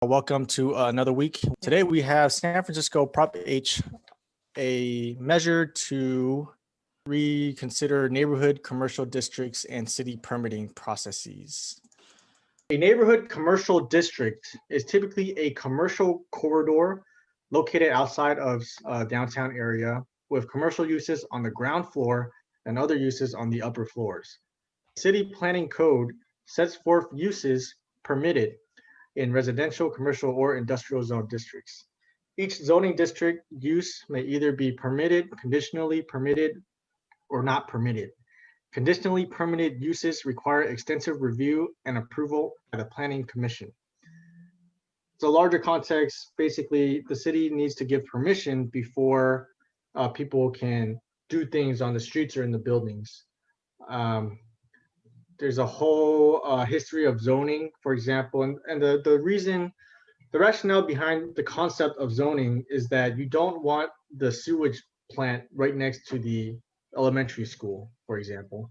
Welcome to another week. Today we have San Francisco Prop H, a measure to reconsider neighborhood commercial districts and city permitting processes. A neighborhood commercial district is typically a commercial corridor located outside of downtown area with commercial uses on the ground floor and other uses on the upper floors. City Planning Code sets forth uses permitted in residential, commercial, or industrial zone districts. Each zoning district use may either be permitted, conditionally permitted, or not permitted. Conditionally permitted uses require extensive review and approval by the Planning Commission. So larger context, basically the city needs to give permission before people can do things on the streets or in the buildings. There's a whole history of zoning, for example, and the rationale behind the concept of zoning is that you don't want the sewage plant right next to the elementary school, for example.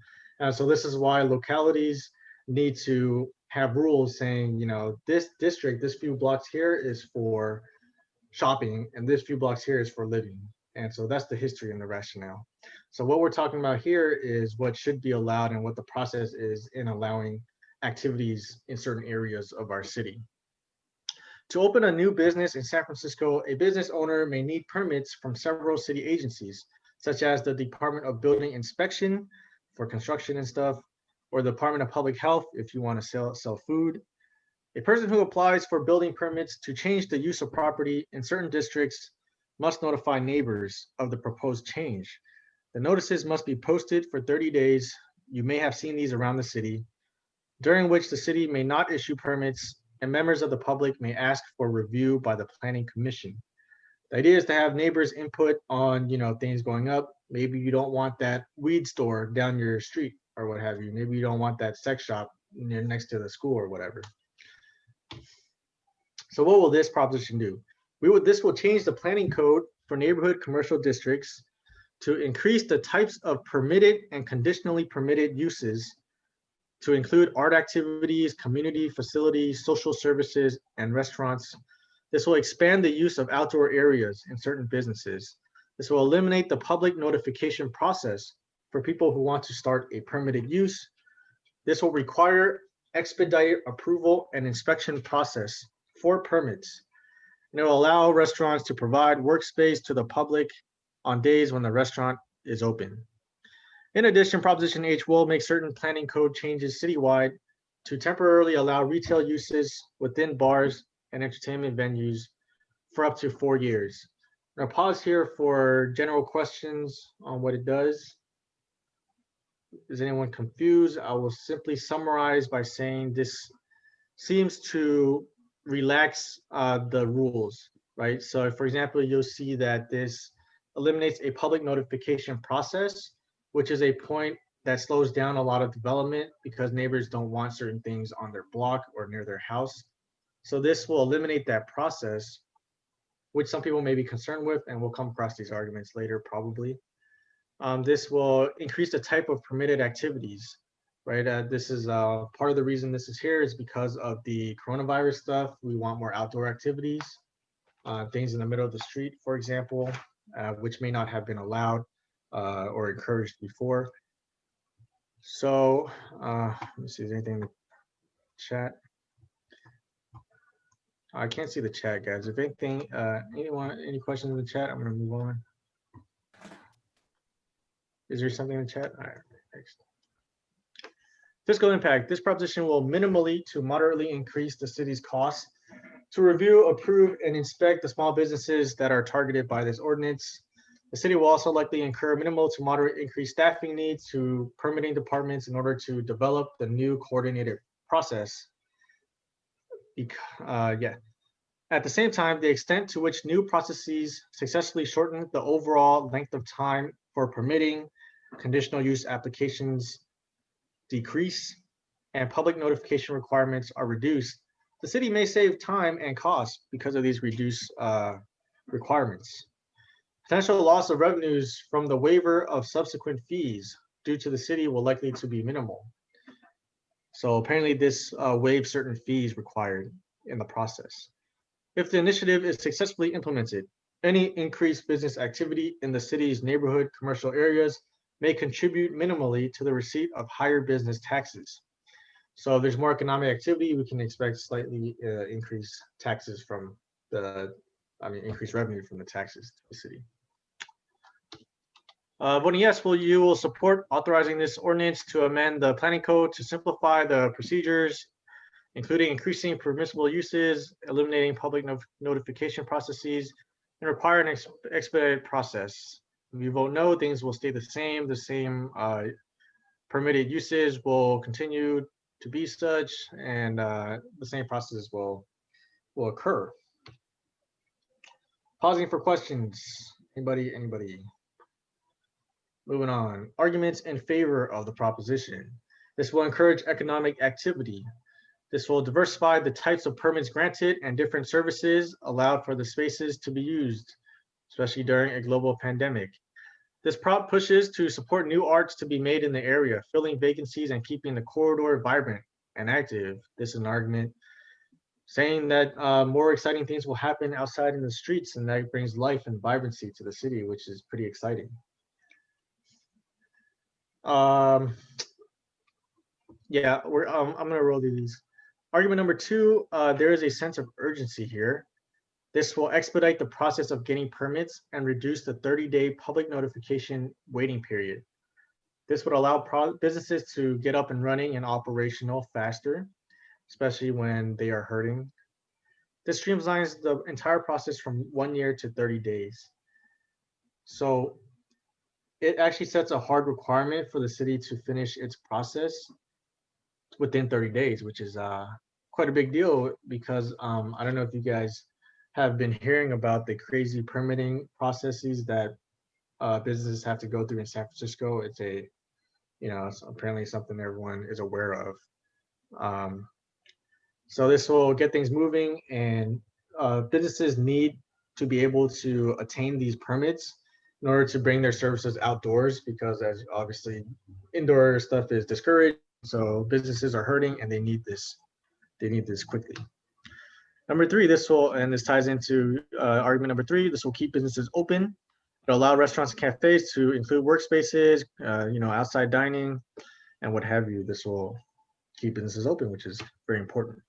So this is why localities need to have rules saying, you know, this district, this few blocks here is for shopping, and this few blocks here is for living. And so that's the history and the rationale. So what we're talking about here is what should be allowed and what the process is in allowing activities in certain areas of our city. To open a new business in San Francisco, a business owner may need permits from several city agencies, such as the Department of Building Inspection for construction and stuff, or the Department of Public Health if you want to sell food. A person who applies for building permits to change the use of property in certain districts must notify neighbors of the proposed change. The notices must be posted for 30 days. You may have seen these around the city, during which the city may not issue permits and members of the public may ask for review by the Planning Commission. The idea is to have neighbors input on, you know, things going up. Maybe you don't want that weed store down your street or what have you. Maybe you don't want that sex shop next to the school or whatever. So what will this proposition do? This will change the planning code for neighborhood commercial districts to increase the types of permitted and conditionally permitted uses to include art activities, community facilities, social services, and restaurants. This will expand the use of outdoor areas in certain businesses. This will eliminate the public notification process for people who want to start a permitted use. This will require expedited approval and inspection process for permits. And it will allow restaurants to provide workspace to the public on days when the restaurant is open. In addition, Proposition H will make certain planning code changes citywide to temporarily allow retail uses within bars and entertainment venues for up to 4 years. I'll pause here for general questions on what it does. Is anyone confused? I will simply summarize by saying this seems to relax the rules, right? So for example, you'll see that this eliminates a public notification process, which is a point that slows down a lot of development because neighbors don't want certain things on their block or near their house. So this will eliminate that process, which some people may be concerned with, and we'll come across these arguments later probably. This will increase the type of permitted activities, right? This is part of the reason this is here is because of the coronavirus stuff. We want more outdoor activities, things in the middle of the street, for example, which may not have been allowed or encouraged before. So let me see, is there anything in the chat? I can't see the chat, guys. If anything, any questions in the chat, I'm gonna move on. Is there something in the chat? All right, next. Fiscal impact. This proposition will minimally to moderately increase the city's costs to review, approve, and inspect the small businesses that are targeted by this ordinance. The city will also likely incur minimal to moderate increased staffing needs to permitting departments in order to develop the new coordinated process. At the same time, the extent to which new processes successfully shorten the overall length of time for permitting, conditional use applications decrease, and public notification requirements are reduced, the city may save time and cost because of these reduced requirements. Potential loss of revenues from the waiver of subsequent fees due to the city will likely to be minimal. So apparently this waives certain fees required in the process. If the initiative is successfully implemented, any increased business activity in the city's neighborhood commercial areas may contribute minimally to the receipt of higher business taxes. So if there's more economic activity, we can expect slightly increased taxes from increased revenue from the taxes to the city. Voting yes, you will support authorizing this ordinance to amend the planning code to simplify the procedures, including increasing permissible uses, eliminating public notification processes, and require an expedited process. If you vote no, things will stay the same. The same permitted uses will continue to be such, and the same processes will occur. Pausing for questions. Anybody? Moving on. Arguments in favor of the proposition. This will encourage economic activity. This will diversify the types of permits granted and different services allowed for the spaces to be used, especially during a global pandemic. This prop pushes to support new arts to be made in the area, filling vacancies and keeping the corridor vibrant and active. This is an argument saying that more exciting things will happen outside in the streets, and that brings life and vibrancy to the city, which is pretty exciting. Yeah, I'm gonna roll through these. Argument number 2, there is a sense of urgency here. This will expedite the process of getting permits and reduce the 30-day public notification waiting period. This would allow businesses to get up and running and operational faster, especially when they are hurting. This streamlines the entire process from 1 year to 30 days. So it actually sets a hard requirement for the city to finish its process within 30 days, which is quite a big deal because I don't know if you guys have been hearing about the crazy permitting processes that businesses have to go through in San Francisco. It's it's apparently something everyone is aware of. So this will get things moving, and businesses need to be able to attain these permits in order to bring their services outdoors, because as obviously indoor stuff is discouraged. So businesses are hurting and they need this quickly. Number 3, this ties into argument number 3, this will keep businesses open. It'll allow restaurants and cafes to include workspaces, outside dining, and what have you. This will keep businesses open, which is very important.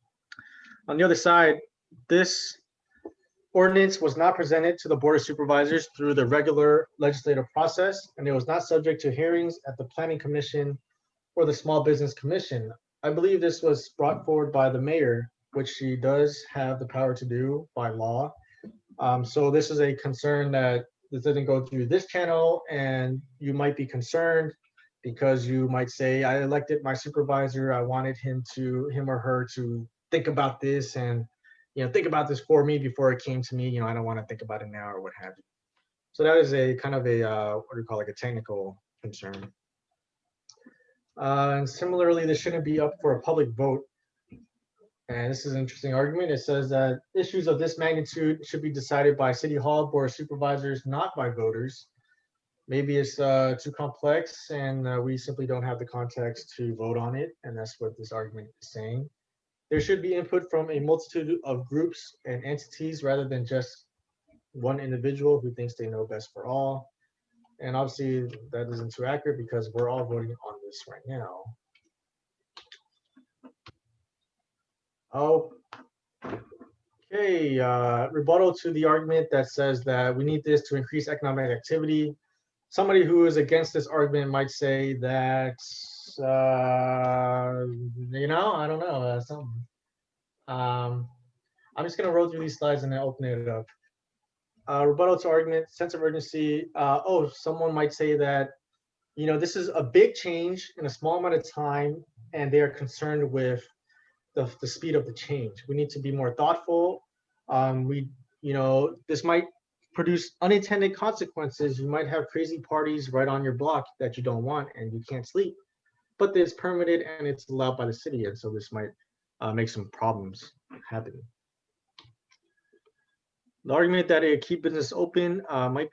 On the other side, this ordinance was not presented to the Board of Supervisors through the regular legislative process, and it was not subject to hearings at the Planning Commission or the Small Business Commission. I believe this was brought forward by the mayor, which she does have the power to do by law. So this is a concern that this doesn't go through this channel, and you might be concerned because you might say, I elected my supervisor, I wanted him or her to think about this and think about this for me before it came to me. I don't want to think about it now or what have you. So that is a kind of a a technical concern. And similarly, this shouldn't be up for a public vote. And this is an interesting argument. It says that issues of this magnitude should be decided by City Hall Board of Supervisors, not by voters. Maybe it's too complex, and we simply don't have the context to vote on it. And that's what this argument is saying. There should be input from a multitude of groups and entities rather than just one individual who thinks they know best for all. And obviously that isn't too accurate because we're all voting on this right now. Okay, rebuttal to the argument that says that we need this to increase economic activity. Somebody who is against this argument might say that, I don't know, something. I'm just gonna roll through these slides and then open it up. Rebuttal to argument, sense of urgency. Someone might say that, this is a big change in a small amount of time, and they are concerned with the speed of the change. We need to be more thoughtful. This might produce unintended consequences. You might have crazy parties right on your block that you don't want and you can't sleep, but it's permitted and it's allowed by the city, and so this might make some problems happen. The argument that it keep business open might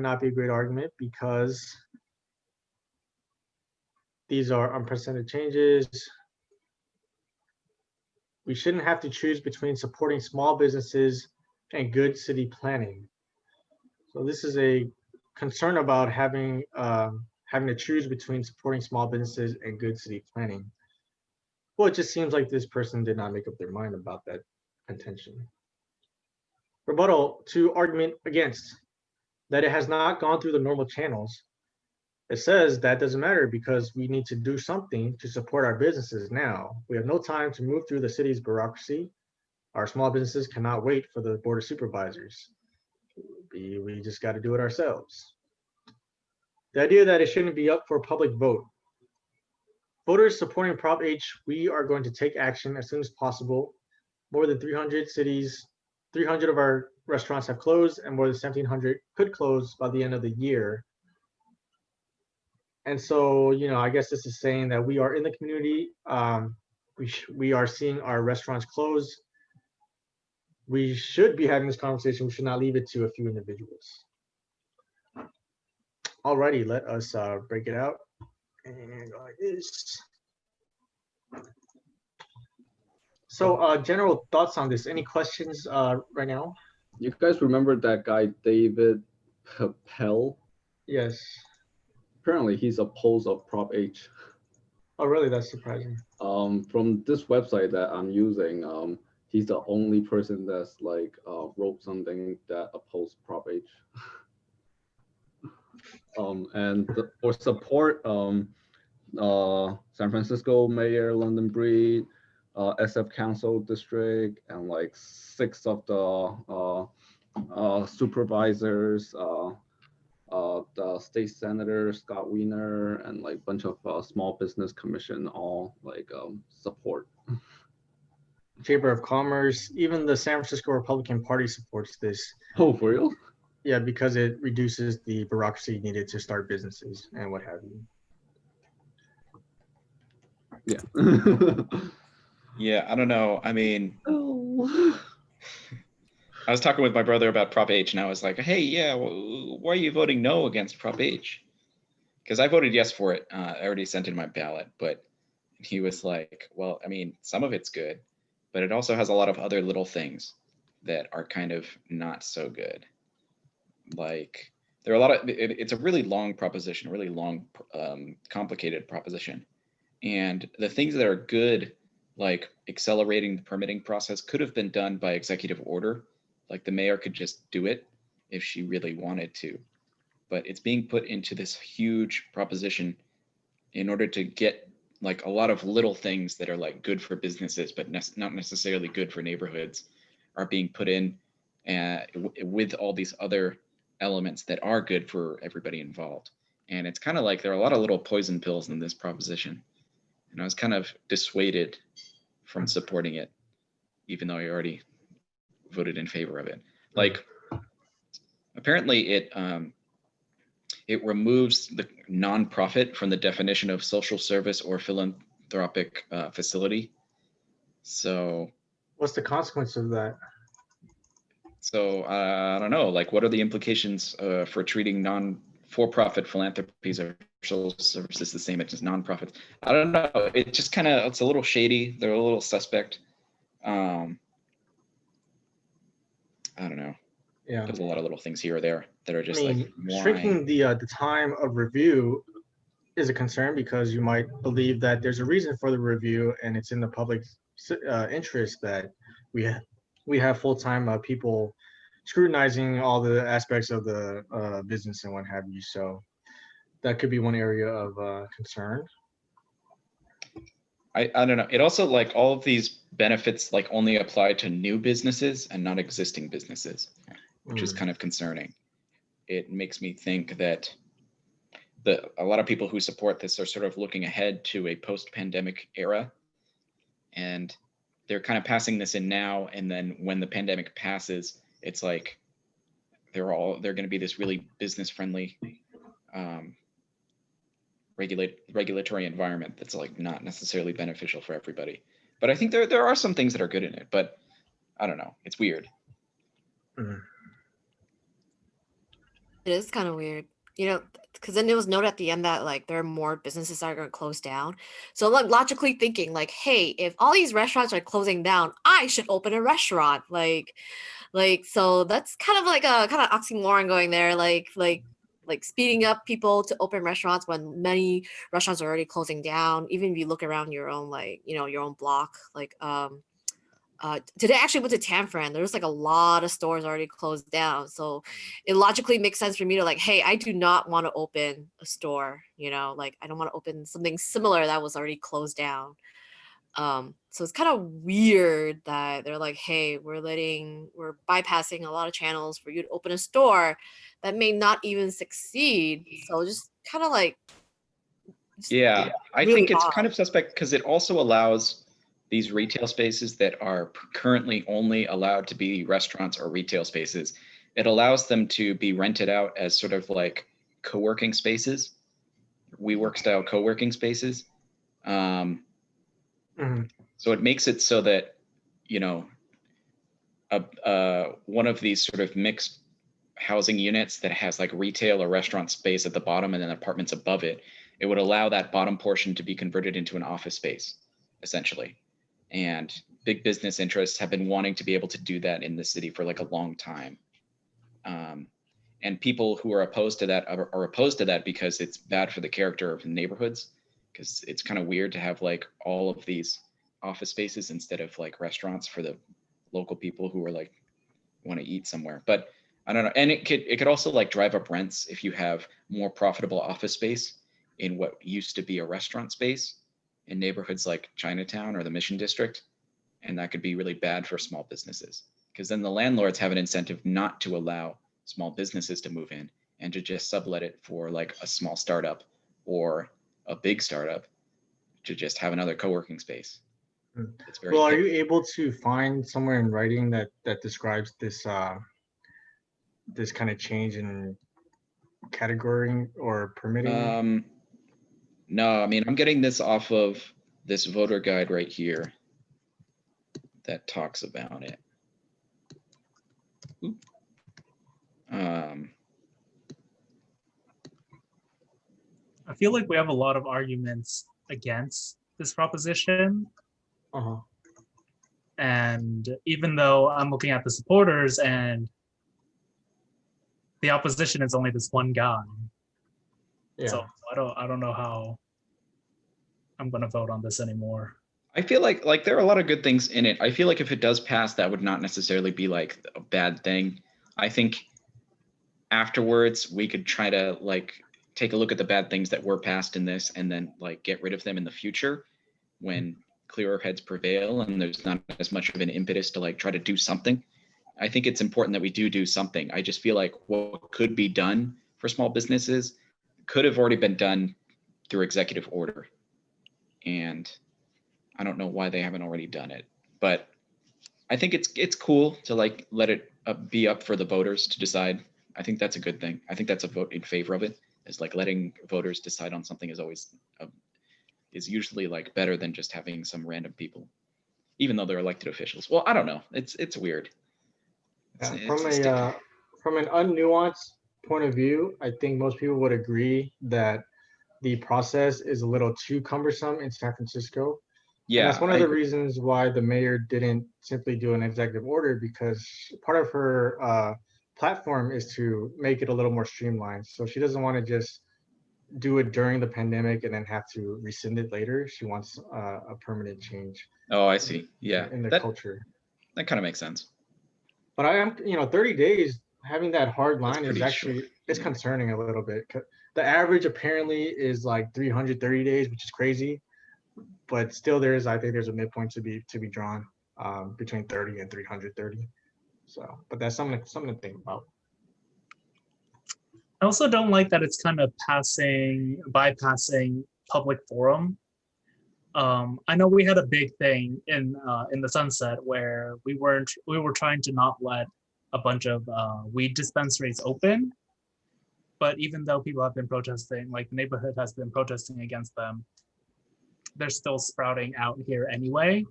not be a great argument because these are unprecedented changes. we shouldn't have to choose between supporting small businesses and good city planning. So this is a concern about having to choose between supporting small businesses and good city planning. Well, it just seems like this person did not make up their mind about that contention. Rebuttal to argument against that it has not gone through the normal channels. It says that doesn't matter because we need to do something to support our businesses now. We have no time to move through the city's bureaucracy. Our small businesses cannot wait for the board of supervisors. We just got to do it ourselves. The idea that it shouldn't be up for a public vote. Voters supporting Prop H, we are going to take action as soon as possible. More than 300 cities, 300 of our restaurants have closed and more than 1,700 could close by the end of the year. And so, I guess this is saying that we are in the community. We are seeing our restaurants close. We should be having this conversation. We should not leave it to a few individuals. Alrighty, let us break it out. And like this. So general thoughts on this. Any questions right now? You guys remember that guy, David Pell? Yes. Apparently he's opposed of Prop H. Oh, really? That's surprising. From this website that I'm using, he's the only person that's like wrote something that opposed Prop H. For support, San Francisco Mayor London Breed, SF Council District, and like 6 of the supervisors, the state senator Scott Wiener, and like a bunch of small business commission all like support. Chamber of Commerce, even the San Francisco Republican Party supports this. Oh, for real? Yeah, because it reduces the bureaucracy needed to start businesses and what have you. Yeah. Yeah, I don't know. I mean, I was talking with my brother about Prop H, and I was like, hey, yeah, why are you voting no against Prop H? Because I voted yes for it. I already sent in my ballot, but he was like, well, I mean, some of it's good, but it also has a lot of other little things that are kind of not so good. Like, there are a lot of, it's a really long proposition, really long, complicated proposition. And the things that are good, like accelerating the permitting process, could have been done by executive order. Like the mayor could just do it if she really wanted to. But it's being put into this huge proposition in order to get like a lot of little things that are like good for businesses, but not necessarily good for neighborhoods, are being put in with all these other elements that are good for everybody involved. And it's kind of like there are a lot of little poison pills in this proposition. And I was kind of dissuaded from supporting it, even though I already voted in favor of it. Like, apparently it removes the nonprofit from the definition of social service or philanthropic facility. So what's the consequence of that? So I don't know, like what are the implications for treating non-for-profit philanthropies or social services the same as nonprofits? I don't know. It just kind of, it's a little shady. They're a little suspect. I don't know. Yeah, there's a lot of little things here or there that are just like shrinking the time of review is a concern because you might believe that there's a reason for the review and it's in the public interest that we have full-time people scrutinizing all the aspects of the business and what have you. So that could be one area of concern. I don't know. It also, like, all of these benefits like only apply to new businesses and not existing businesses, which is kind of concerning. It makes me think that a lot of people who support this are sort of looking ahead to a post-pandemic era, and they're kind of passing this in now. And then when the pandemic passes, it's like they're going to be this really business-friendly regulatory environment that's like not necessarily beneficial for everybody. But I think there are some things that are good in it, but I don't know. It's weird. It is kind of weird. You know, because then it was noted at the end that like there are more businesses that are going to close down. So I'm like logically thinking like, hey, if all these restaurants are closing down, I should open a restaurant. Like so that's kind of like a kind of oxymoron going there. Like speeding up people to open restaurants when many restaurants are already closing down. Even if you look around your own like your own block, like today I actually went to Tanfran. There was like a lot of stores already closed down. So it logically makes sense for me to like, hey, I do not want to open a store, like I don't want to open something similar that was already closed down. So it's kind of weird that they're like, hey, we're bypassing a lot of channels for you to open a store that may not even succeed. So just kind of like, Yeah, I really think it's odd. kind of suspect because it also allows these retail spaces that are currently only allowed to be restaurants or retail spaces. It allows them to be rented out as sort of like co-working spaces, WeWork style co-working spaces. So it makes it so that, one of these sort of mixed housing units that has like retail or restaurant space at the bottom and then apartments above it, it would allow that bottom portion to be converted into an office space, essentially. And big business interests have been wanting to be able to do that in the city for like a long time. And people who are opposed to that are opposed to that because it's bad for the character of the neighborhoods, because it's kind of weird to have like all of these office spaces instead of like restaurants for the local people who are like want to eat somewhere. But I don't know. And it could also like drive up rents if you have more profitable office space in what used to be a restaurant space in neighborhoods like Chinatown or the Mission District. And that could be really bad for small businesses, because then the landlords have an incentive not to allow small businesses to move in and to just sublet it for like a small startup or a big startup to just have another co-working space. It's very Well, are you able to find somewhere in writing that describes this this kind of change in categorying or permitting? No, I mean, I'm getting this off of this voter guide right here that talks about it. I feel like we have a lot of arguments against this proposition. And even though I'm looking at the supporters and the opposition is only this one guy. Yeah. So I don't know how I'm gonna vote on this anymore. I feel like there are a lot of good things in it. I feel like if it does pass, that would not necessarily be like a bad thing. I think afterwards we could try to like take a look at the bad things that were passed in this and then like get rid of them in the future when clearer heads prevail and there's not as much of an impetus to like try to do something. I think it's important that we do something. I just feel like what could be done for small businesses could have already been done through executive order. And I don't know why they haven't already done it, but I think it's cool to like let it be up for the voters to decide. I think that's a good thing. I think that's a vote in favor of it. Is like letting voters decide on something is always is usually like better than just having some random people, even though they're elected officials. Well, I don't know. It's weird. From an unnuanced point of view, I think most people would agree that the process is a little too cumbersome in San Francisco. Yeah, and that's one of the reasons why the mayor didn't simply do an executive order, because part of her platform is to make it a little more streamlined. So she doesn't want to just do it during the pandemic and then have to rescind it later. She wants a permanent change. Oh, I see. Yeah, in the culture. That kind of makes sense. But I am, 30 days having that hard line is actually short. it's concerning a little bit. The average apparently is like 330 days, which is crazy. But still, I think there's a midpoint to be drawn between 30 and 330. So, but that's something to think about. I also don't like that it's kind of bypassing public forum. I know we had a big thing in the Sunset where we were trying to not let a bunch of weed dispensaries open, but even though people have been protesting, like the neighborhood has been protesting against them, they're still sprouting out here anyway.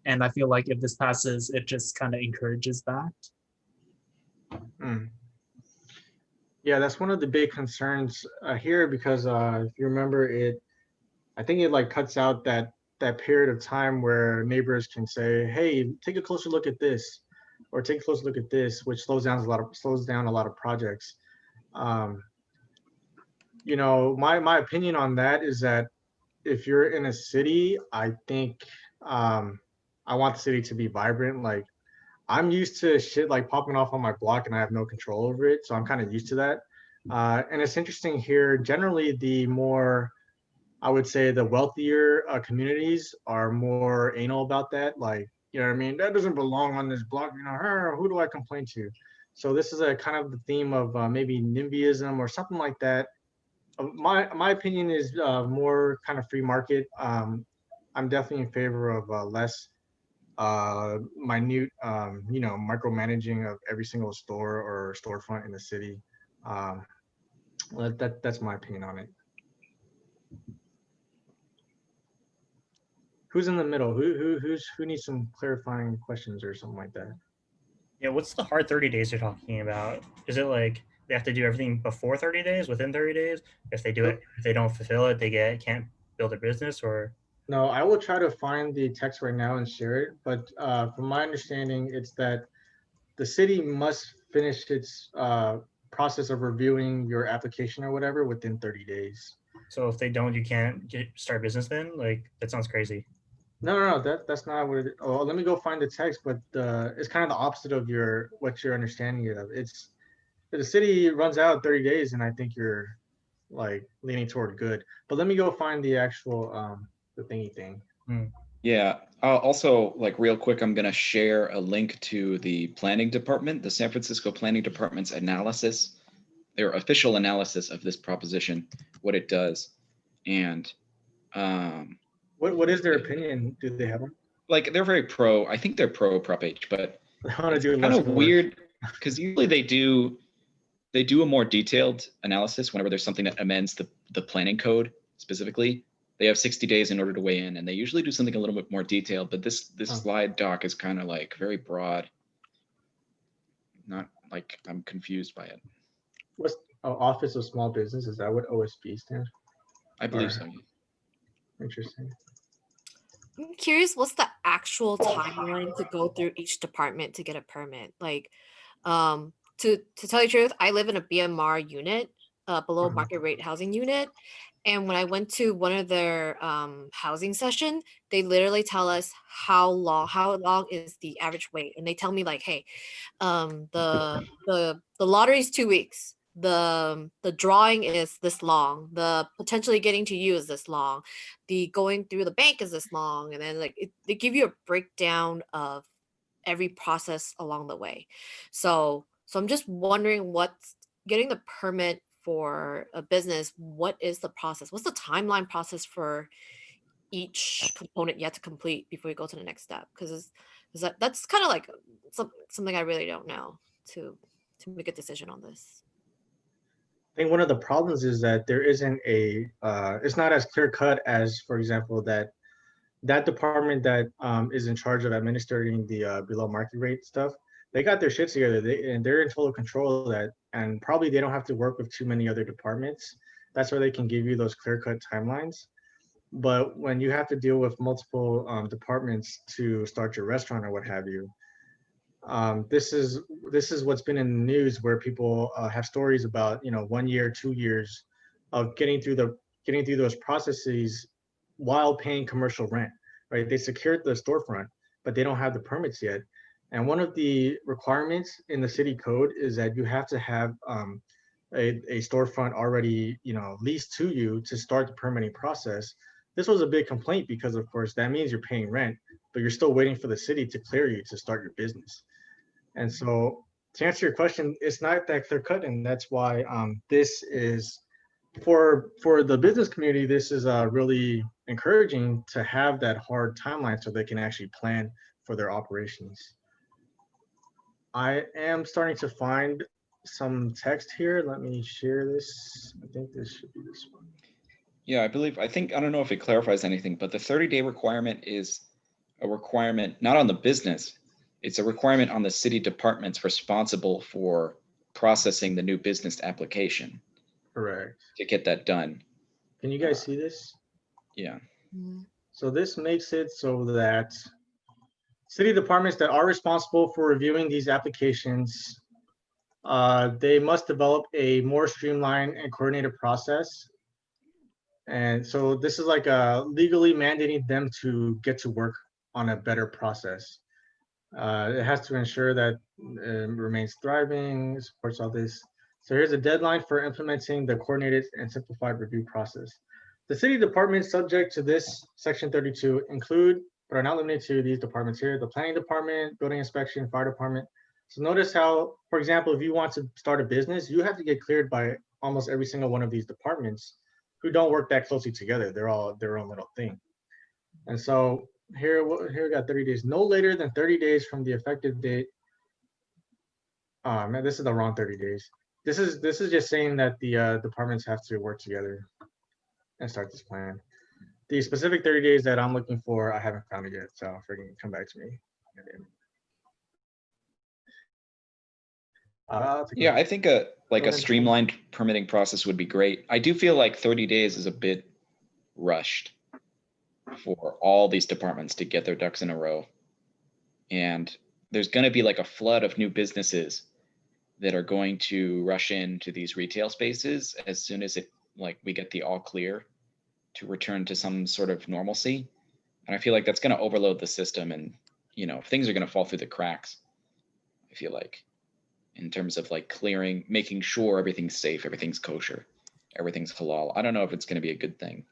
And I feel like if this passes, it just kind of encourages that. Yeah, that's one of the big concerns here because if you remember it, I think it like cuts out that period of time where neighbors can say, "Hey, take a closer look at this," or "Take a closer look at this," which slows down a lot of projects. Um, you know, my opinion on that is that if you're in a city, I think I want the city to be vibrant. Like I'm used to shit like popping off on my block and I have no control over it. So I'm kind of used to that. And it's interesting here, generally, the more, I would say, the wealthier communities are more anal about that. Like, you know what I mean? That doesn't belong on this block. You know, who do I complain to? So this is a kind of the theme of maybe NIMBYism or something like that. My opinion is more kind of free market. I'm definitely in favor of less minute, you know, micromanaging of every single store or storefront in the city. Um, that's my opinion on it. Who's in the middle? Who needs some clarifying questions or something like that? Yeah, what's the hard 30 days you're talking about? Is it like they have to do everything before 30 days, within 30 days? If they do it, if they don't fulfill it, they can't build a business, or? No, I will try to find the text right now and share it. But from my understanding, it's that the city must finish its process of reviewing your application or whatever within 30 days. So if they don't, you can't start business then? Like, that sounds crazy. No, that's not what it. Oh, let me go find the text. But it's kind of the opposite of what your understanding of. It's the city runs out 30 days, and I think you're like leaning toward good. But let me go find the actual the thingy thing. Yeah, also, like real quick, I'm gonna share a link to the planning department, the San Francisco Planning Department's analysis, their official analysis of this proposition, what it does. And what is their opinion? Do they have one? like they're very pro, I think they're pro Prop H, but I want to do kind less of work. weird because usually they do a more detailed analysis whenever there's something that amends the planning code specifically. They have 60 days in order to weigh in, and they usually do something a little bit more detailed, but this slide doc is kind of like very broad. Not like I'm confused by it. What's Office of Small Business? Is that what OSB stands for? I believe so. Interesting. I'm curious, what's the actual timeline to go through each department to get a permit? Like, to tell you the truth, I live in a BMR unit, below market rate housing unit. And when I went to one of their housing session, they literally tell us how long is the average wait, and they tell me like, hey, the lottery is 2 weeks. The drawing is this long. The potentially getting to you is this long. The going through the bank is this long, and then like they give you a breakdown of every process along the way. So I'm just wondering what's getting the permit for a business. What is the process? What's the timeline process for each component you have to complete before you go to the next step? Because that's kind of like something I really don't know to make a decision on this. I think one of the problems is that there isn't it's not as clear cut as, for example, that department that is in charge of administering the below market rate stuff. They got their shit together, and they're in total control of that, and probably they don't have to work with too many other departments. That's where they can give you those clear-cut timelines. But when you have to deal with multiple departments to start your restaurant or what have you, this is what's been in the news, where people have stories about 1 year, 2 years of getting through those processes while paying commercial rent. Right? They secured the storefront, but they don't have the permits yet. And one of the requirements in the city code is that you have to have a storefront already, leased to you to start the permitting process. This was a big complaint because, of course, that means you're paying rent, but you're still waiting for the city to clear you to start your business. And so, to answer your question, it's not that clear cut, and that's why this is for the business community. This is really encouraging to have that hard timeline so they can actually plan for their operations. I am starting to find some text here. Let me share this. I think this should be this one. Yeah, I don't know if it clarifies anything, but the 30-day requirement is a requirement not on the business. It's a requirement on the city departments responsible for processing the new business application Correct. to get that done. Can you guys see this? Yeah. Mhm. So this makes it so that city departments that are responsible for reviewing these applications, they must develop a more streamlined and coordinated process. And so this is like legally mandating them to get to work on a better process. It has to ensure that it remains thriving, supports all this. So here's a deadline for implementing the coordinated and simplified review process. The city departments subject to this section 32 include, but are not limited to, these departments here: the planning department, building inspection, fire department. So notice how, for example, if you want to start a business, you have to get cleared by almost every single one of these departments who don't work that closely together. They're all their own little thing. And so here we got 30 days, no later than 30 days from the effective date. Man, this is the wrong 30 days. This is just saying that the departments have to work together and start this plan. The specific 30 days that I'm looking for, I haven't found it yet, so freaking come back to me. Yeah, I think a Go ahead. streamlined permitting process would be great. I do feel like 30 days is a bit rushed for all these departments to get their ducks in a row. And there's going to be like a flood of new businesses that are going to rush into these retail spaces as soon as we get the all clear to return to some sort of normalcy. And I feel like that's going to overload the system, and things are going to fall through the cracks, I feel like, in terms of like clearing, making sure everything's safe, everything's kosher, everything's halal. I don't know if it's going to be a good thing.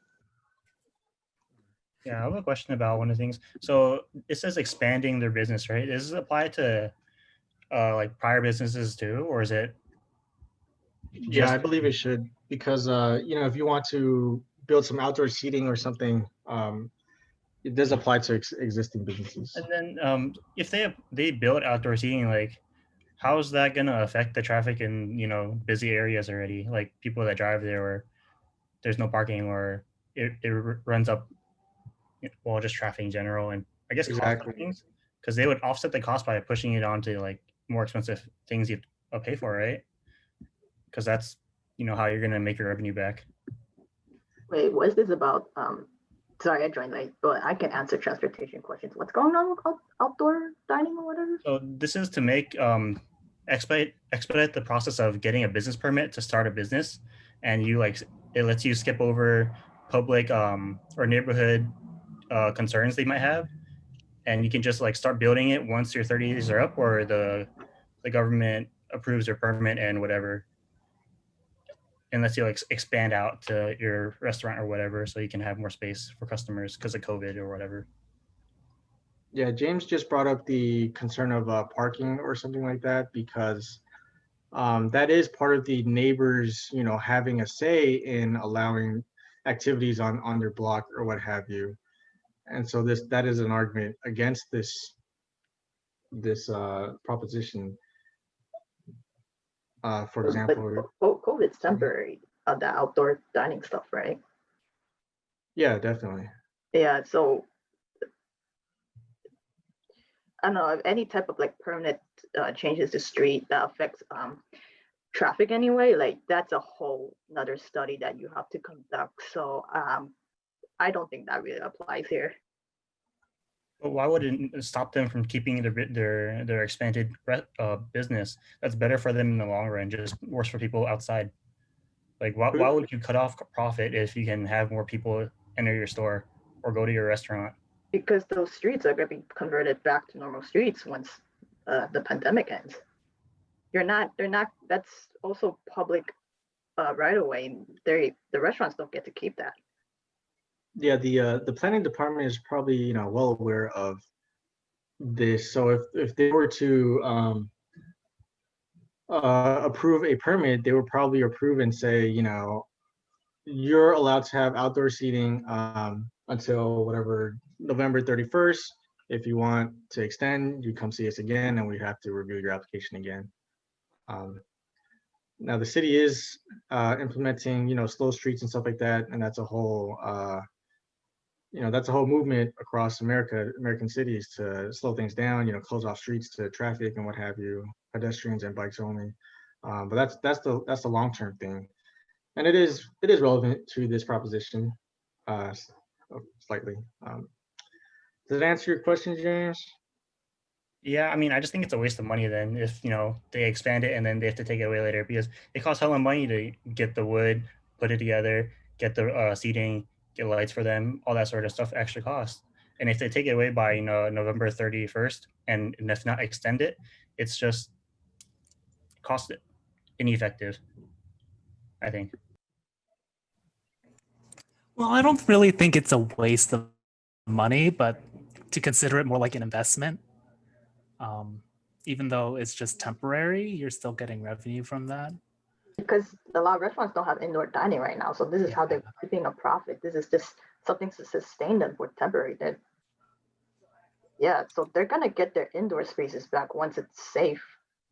Yeah, I have a question about one of the things. So it says expanding their business, right? Does this apply to like prior businesses too, or is it? Yeah, I believe it should, because if you want to build some outdoor seating or something, it does apply to existing businesses. And then if they build outdoor seating, like how is that gonna affect the traffic in busy areas already? Like people that drive there, or there's no parking, or it runs up, well, just traffic in general, and I guess Exactly. things, because they would offset the cost by pushing it onto like more expensive things you pay for, right? Because that's how you're gonna make your revenue back. Wait, what is this about? Sorry, I joined late, but I can answer transportation questions. What's going on with outdoor dining or whatever? So this is to make expedite the process of getting a business permit to start a business, and it lets you skip over public or neighborhood concerns they might have, and you can just start building it once your 30 days are up, or the government approves your permit and whatever, and lets you expand out to your restaurant or whatever, so you can have more space for customers because of COVID or whatever. Yeah, James just brought up the concern of parking or something like that, because that is part of the neighbors, having a say in allowing activities on their block or what have you. And so that is an argument against this proposition. For example, But COVID's temporary, the outdoor dining stuff, right? Yeah, definitely. Yeah, so I don't know if any type of permanent changes to street that affects traffic anyway, that's a whole another study that you have to conduct. So I don't think that really applies here. But why would it stop them from keeping their expanded business? That's better for them in the long run, just worse for people outside. Why would you cut off profit if you can have more people enter your store or go to your restaurant? Because those streets are going to be converted back to normal streets once the pandemic ends. They're not. That's also public right away. The restaurants don't get to keep that. Yeah, the planning department is probably well aware of this. So if they were to approve a permit, they would probably approve and say, you're allowed to have outdoor seating until whatever November 31st. If you want to extend, you come see us again, and we have to review your application again. Now the city is implementing slow streets and stuff like that, and that's a whole movement across American cities to slow things down, close off streets to traffic and what have you, pedestrians and bikes only. But that's the long-term thing. And it is relevant to this proposition slightly. Does it answer your question, James? Yeah, I mean, I just think it's a waste of money then if, they expand it and then they have to take it away later because it costs hella money to get the wood, put it together, get the seating, get lights for them, all that sort of stuff extra cost. And if they take it away by, November 31st and if not extend it, it's just cost ineffective, I think. Well, I don't really think it's a waste of money, but to consider it more like an investment. Even though it's just temporary, you're still getting revenue from that. Because a lot of restaurants don't have indoor dining right now. So this is how they're keeping a profit. This is just something to sustain them for temporary. Yeah, so they're gonna get their indoor spaces back once it's safe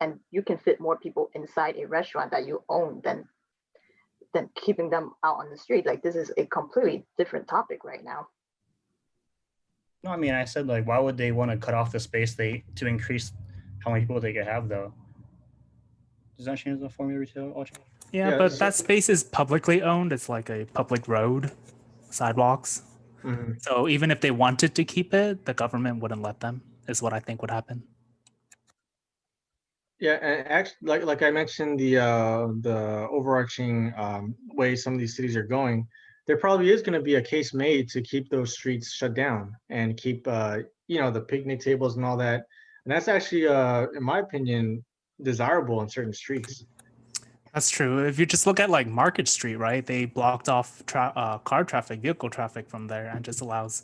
and you can fit more people inside a restaurant that you own than keeping them out on the street. Like this is a completely different topic right now. No, I mean, I said like, why would they want to cut off the space to increase how many people they could have though? Does that change the formula retail? Yeah, Yeah, but so- that space is publicly owned. It's like a public road, sidewalks. Mhm. So even if they wanted to keep it, the government wouldn't let them, is what I think would happen. Yeah, and actually, like I mentioned, the overarching way some of these cities are going, there probably is going to be a case made to keep those streets shut down and keep the picnic tables and all that. And that's actually, in my opinion, desirable in certain streets. That's true. If you just look at like Market Street, right? They blocked off car traffic, vehicle traffic from there, and just allows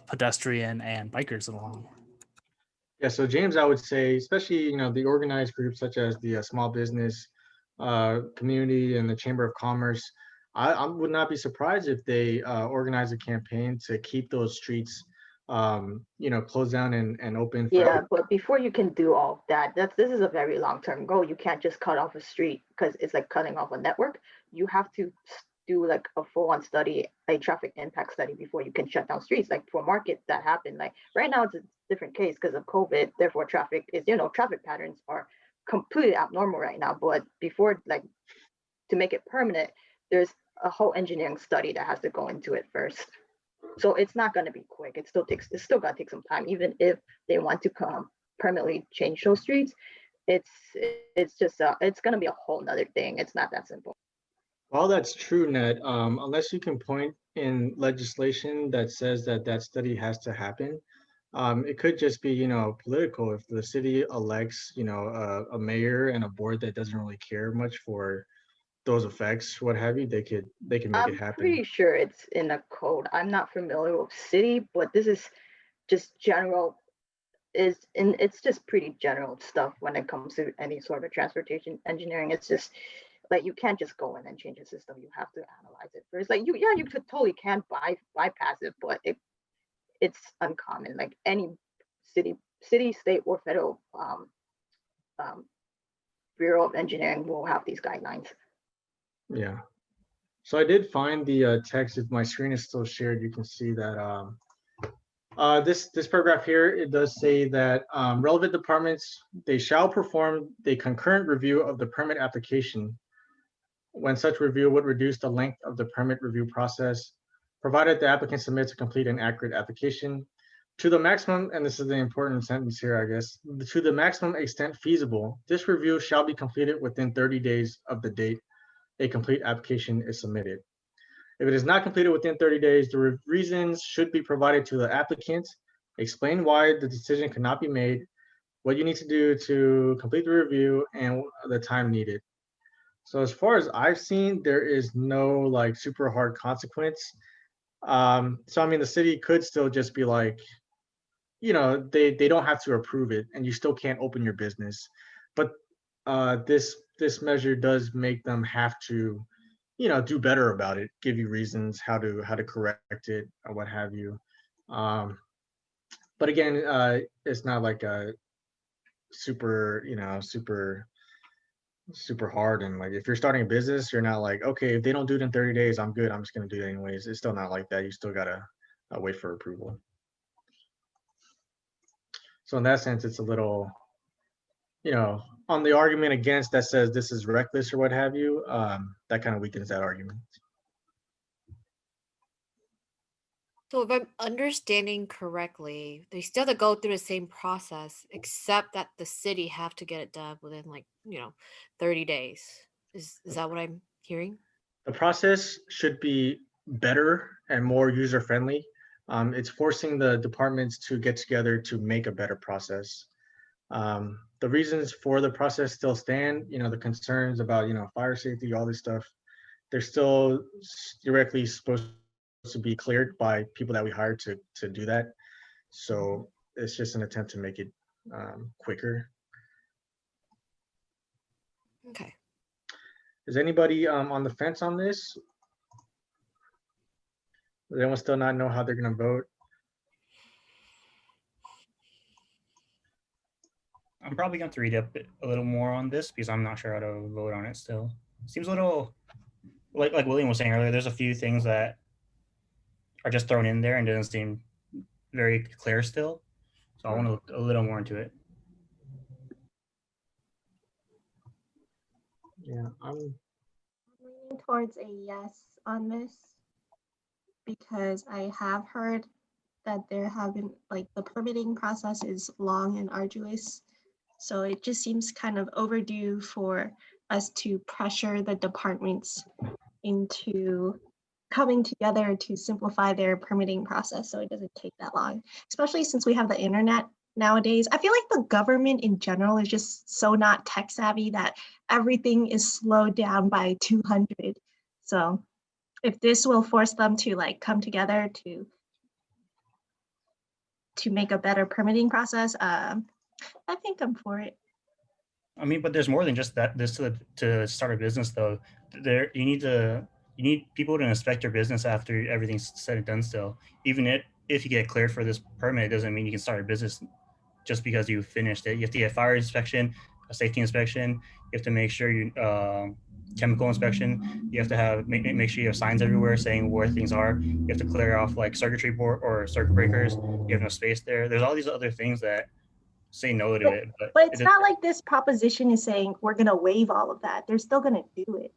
pedestrian and bikers along. Yeah, so James, I would say, especially the organized groups such as the small business community and the Chamber of Commerce, I would not be surprised if they organize a campaign to keep those streets, closed down and open. Yeah, but before you can do all of that, this is a very long-term goal. You can't just cut off a street because it's like cutting off a network. You have to do like a full-on study, a traffic impact study before you can shut down streets. Like for markets that happen, like right now it's a different case because of COVID. Therefore, traffic patterns are completely abnormal right now. But before, like to make it permanent, there's a whole engineering study that has to go into it first. So it's not going to be quick. It's still got to take some time. Even if they want to permanently change those streets, it's just it's going to be a whole nother thing. It's not that simple. Well, that's true, Ned. Unless you can point in legislation that says that study has to happen, it could just be political. If the city elects a mayor and a board that doesn't really care much for those effects, what have you, they can make it happen. I'm pretty sure it's in a code. I'm not familiar with city, but this is just general. It's just pretty general stuff when it comes to any sort of transportation engineering. It's just like you can't just go in and change the system. You have to analyze it first. Like you could totally can bypass it, but it's uncommon. Like any city, state, or federal Bureau of Engineering will have these guidelines. Yeah. So I did find the text. If my screen is still shared, you can see that this paragraph here, it does say that relevant departments, they shall perform the concurrent review of the permit application when such review would reduce the length of the permit review process, provided the applicant submits a complete and accurate application to the maximum, and this is the important sentence here, I guess, to the maximum extent feasible, this review shall be completed within 30 days of the date a complete application is submitted. If it is not completed within 30 days, the reasons should be provided to the applicant, explain why the decision cannot be made, what you need to do to complete the review, and the time needed. So as far as I've seen, there is no like super hard consequence. So I mean, the city could still just be like, they don't have to approve it, and you still can't open your business. But this measure does make them have to, do better about it, give you reasons how to correct it or what have you. But again, it's not like a super hard. And like if you're starting a business, you're not like, okay, if they don't do it in 30 days, I'm good, I'm just gonna do it anyways. It's still not like that. You still gotta wait for approval. So in that sense, it's a little on the argument against that says this is reckless or what have you, that kind of weakens that argument. So if I'm understanding correctly, they still have to go through the same process, except that the city have to get it done within like, 30 days. Is that what I'm hearing? The process should be better and more user-friendly. It's forcing the departments to get together to make a better process. The reasons for the process still stand, the concerns about, fire safety, all this stuff, they're still directly supposed to be cleared by people that we hired to do that. So it's just an attempt to make it quicker. Okay. Is anybody on the fence on this? Does anyone still not know how they're gonna vote? I'm probably going to read up a little more on this because I'm not sure how to vote on it still. Seems a little, like William was saying earlier, there's a few things that are just thrown in there and doesn't seem very clear still. So I want to look a little more into it. Yeah, I'm leaning towards a yes on this because I have heard that there have been, like, the permitting process is long and arduous. So it just seems kind of overdue for us to pressure the departments into coming together to simplify their permitting process so it doesn't take that long, especially since we have the internet nowadays. I feel like the government in general is just so not tech savvy that everything is slowed down by 200. So if this will force them to like come together to make a better permitting process, I think I'm for it. I mean, but there's more than just that. This to start a business though. There you need people to inspect your business after everything's said and done still. Even if you get cleared for this permit, it doesn't mean you can start a business just because you finished it. You have to get a fire inspection, a safety inspection. You have to make sure you chemical inspection. You have to make sure you have signs everywhere saying where things are. You have to clear off like circuitry board or circuit breakers. You have no space there. There's all these other things that say no to it. But it's not like this proposition is saying we're going to waive all of that. They're still going to do it.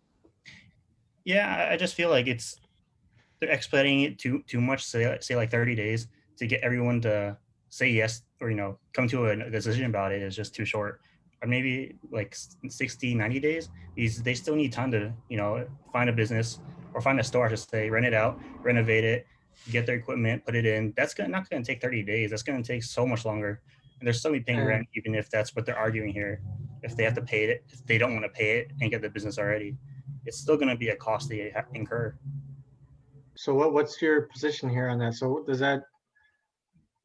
Yeah, I just feel like they're expediting it too much. Say like 30 days to get everyone to say yes or come to a decision about it is just too short. Or maybe like 60, 90 days. They still need time to find a business or find a store to say, rent it out, renovate it, get their equipment, put it in. That's not going to take 30 days. That's going to take so much longer. And they're still paying rent, even if that's what they're arguing here. If they have to pay it, if they don't want to pay it and get the business already, it's still going to be a cost they incur. So what's your position here on that?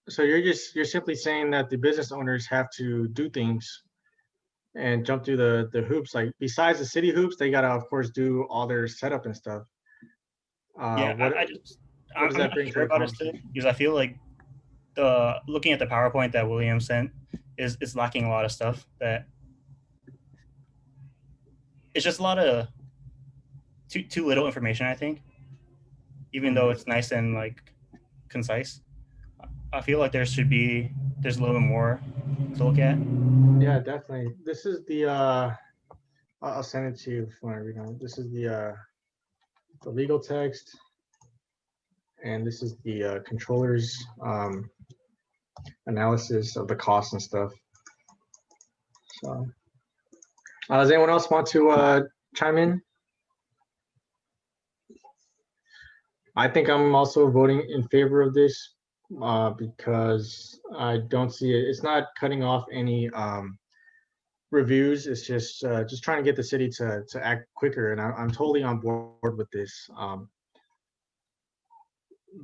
So you're simply saying that the business owners have to do things and jump through the hoops, like besides the city hoops, they gotta of course do all their setup and stuff. Yeah, what does that bring to the conversation? Because I feel like looking at the PowerPoint that William sent is lacking a lot of stuff. That it's just a lot of too little information, I think. Even though it's nice and like concise, I feel like there's a little bit more to look at. Yeah, definitely. This is the I'll send it to you if you want to read on. This is the legal text, and this is the controller's analysis of the costs and stuff. So, does anyone else want to chime in? I think I'm also voting in favor of this because I don't see it. It's not cutting off any reviews. It's just trying to get the city to act quicker, and I'm totally on board with this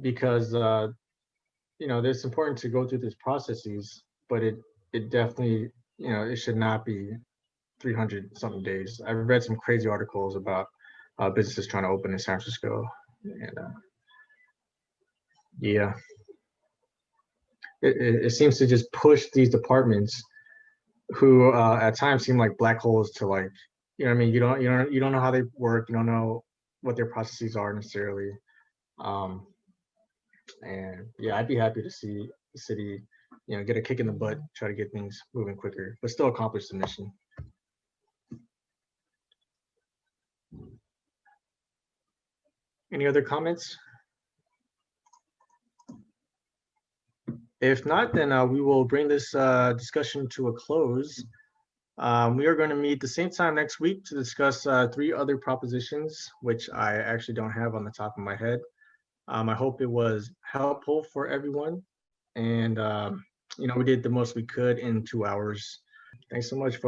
because it's important to go through these processes, but it definitely it should not be 300 something days. I've read some crazy articles about businesses trying to open in San Francisco, and yeah, it seems to just push these departments who at times seem like black holes to like, you don't know how they work, you don't know what their processes are necessarily. And yeah, I'd be happy to see the city, get a kick in the butt, try to get things moving quicker, but still accomplish the mission. Any other comments? If not, then we will bring this discussion to a close. We are going to meet the same time next week to discuss 3 other propositions, which I actually don't have on the top of my head. I hope it was helpful for everyone. And, we did the most we could in 2 hours. Thanks so much, folks.